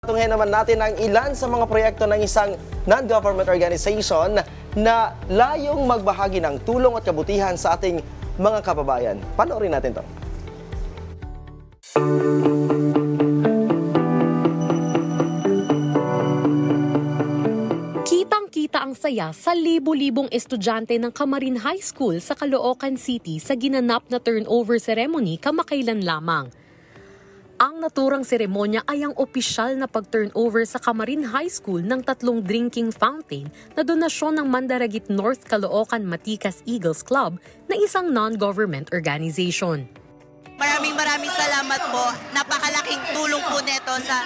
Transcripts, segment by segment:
Tunghayan naman natin ang ilan sa mga proyekto ng isang non-government organization na layong magbahagi ng tulong at kabutihan sa ating mga kababayan. Panoorin natin to. Kitang-kita ang saya sa libo-libong estudyante ng Camarin High School sa Caloocan City sa ginanap na turnover ceremony kamakailan lamang. Ang naturang seremonya ay ang opisyal na pag-turnover sa Camarin High School ng 3 drinking fountain na donasyon ng Mandaragit North Caloocan Matikas Eagles Club na isang non-government organization. Maraming salamat po. Napakalaking tulong po nito sa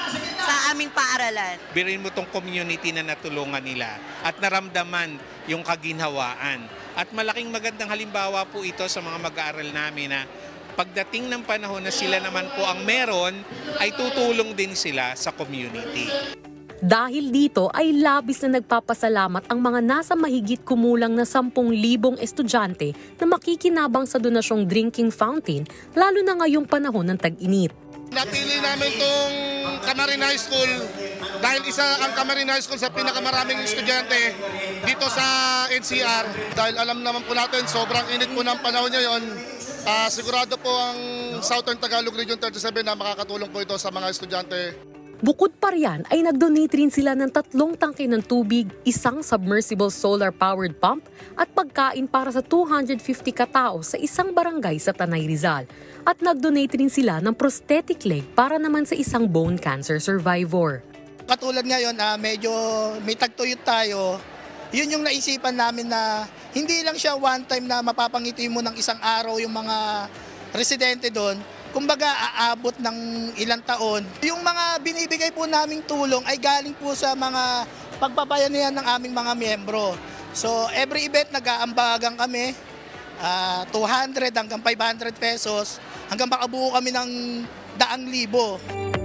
aming paaralan. Birin mo tong community na natulungan nila at naramdaman yung kaginhawaan. At malaking magandang halimbawa po ito sa mga mag-aaral namin na pagdating ng panahon na sila naman po ang meron, ay tutulong din sila sa community. Dahil dito ay labis na nagpapasalamat ang mga nasa mahigit kumulang na 10,000 estudyante na makikinabang sa donasyong drinking fountain, lalo na ngayong panahon ng tag-init. Napili namin itong Camarin High School dahil isa ang Camarin High School sa pinakamaraming estudyante dito sa NCR. Dahil alam naman po natin, sobrang init po ng panahon ngayon. Sigurado po ang Southern Tagalog Region 37 na makakatulong po ito sa mga estudyante. Bukod pa riyan ay nag-donate rin sila ng 3 tangke ng tubig, isang submersible solar-powered pump at pagkain para sa 250 katao sa isang barangay sa Tanay Rizal. At nag-donate rin sila ng prosthetic leg para naman sa isang bone cancer survivor. Katulad ngayon, medyo may tagtuyot tayo. Yun yung naisipan namin na hindi lang siya one time na mapapangiti mo ng isang araw yung mga residente doon. Kumbaga, aabot ng ilang taon. Yung mga binibigay po naming tulong ay galing po sa mga pagpabayanihan ng aming mga miyembro. So, every event nag-aambagan kami, 200 hanggang 500 pesos, hanggang makabuo kami ng 100,000.